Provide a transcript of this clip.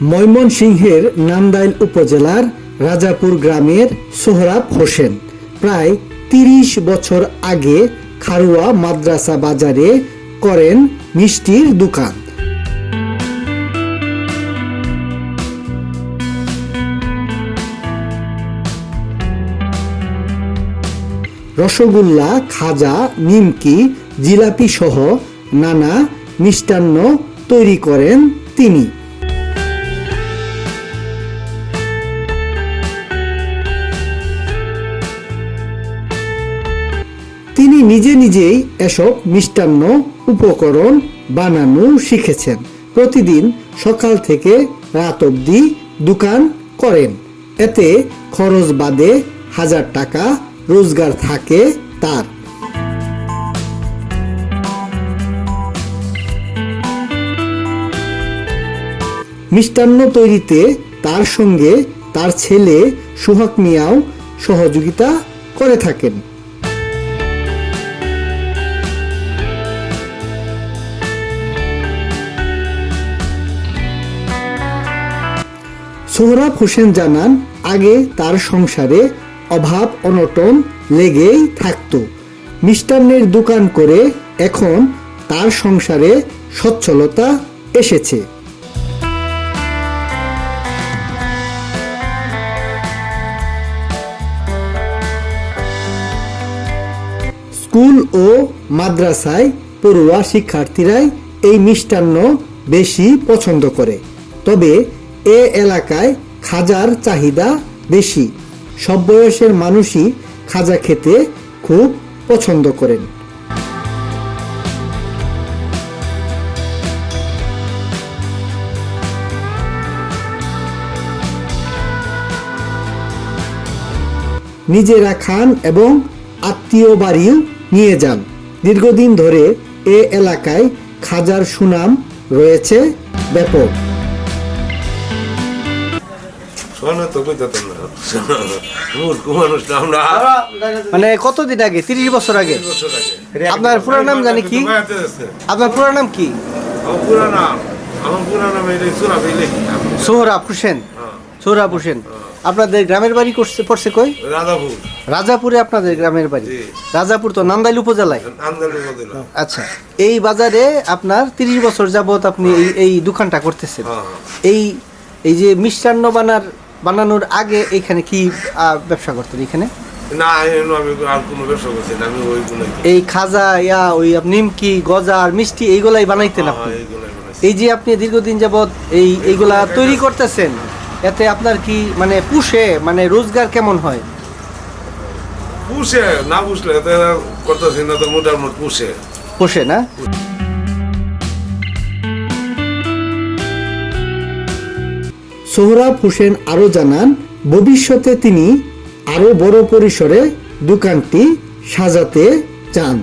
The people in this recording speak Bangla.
ময়মনসিংহের নান্দাইল উপজেলার রাজাপুর গ্রামের সোহরাব হোসেন প্রায় ৩০ বছর আগে খারুয়া মাদ্রাসা বাজারে করেন মিষ্টির দোকান। রসগোল্লা, খাজা, নিমকি, জিলাপি সহ নানা মিষ্টান্ন তৈরি করেন তিনি। তিনি নিজে নিজেই এসব মিষ্টান্ন উপকরণ বানানো শিখেছেন। প্রতিদিন সকাল থেকে রাত অবধি দোকান করেন। এতে খরচ বাদে 1000 টাকা রোজগার থাকে তার। মিষ্টান্ন তৈরিতে তার সঙ্গে তার ছেলে সোহাগ মিয়াও সহযোগিতা করে থাকেন। সোহরাব হোসেন জানান, আগে তার সংসারে অভাব অনটন লেগেই থাকতো। মিষ্টান্নের দোকান করে এখন তার সংসারে সচ্ছলতা এসেছে। স্কুল ও মাদ্রাসায় পড়ুয়া শিক্ষার্থীরাই এই মিষ্টান্ন বেশি পছন্দ করে। তবে এ এলাকায় খাজার চাহিদা বেশি। সব বয়সের মানুষই খাজা খেতে খুব পছন্দ করেন। নিজেরা খান এবং আত্মীয় বাড়িও নিয়ে যান। দীর্ঘদিন ধরে এ এলাকায় খাজার সুনাম রয়েছে ব্যাপক। মানে কতদিন আগে? 30 বছর আগে। আপনার পুরো নাম জানি কি? আপনার পুরো নাম কি? সোহরাব হোসেন। সোহরাব হোসেন। আপনাদের গ্রামের বাড়ি পড়ছে কই? রাজাপুর। রাজাপুরে আপনাদের গ্রামের বাড়ি? রাজাপুর তো নান্দাইল উপজেলায়। আচ্ছা, এই বাজারে আপনার 30 বছর যাবত আপনি এই দোকানটা করতেছেন। এই যে মিষ্টান্ন বানানোর আগে এখানে কি ব্যবসা করতেন? এখানে না, আমি আর কোনো ব্যবসা করছি না। আমি ওইগুলো এই খাজা ওই নিমকি, গজা আর মিষ্টি এইগুলাই বানাইতেন আপনি? এই যে আপনি দীর্ঘদিন যাবত এইগুলা তৈরি করতেছেন, এতে আপনার কি মানে পুষে, মানে রোজগার কেমন হয়? পুষে না, পুষলে করতেছি না তো মোটামুটি পুষে না? সোহরাব হোসেন আরো জানান, ভবিষ্যতে তিনি আরো বড় পরিসরে দোকানটি সাজাতে চান।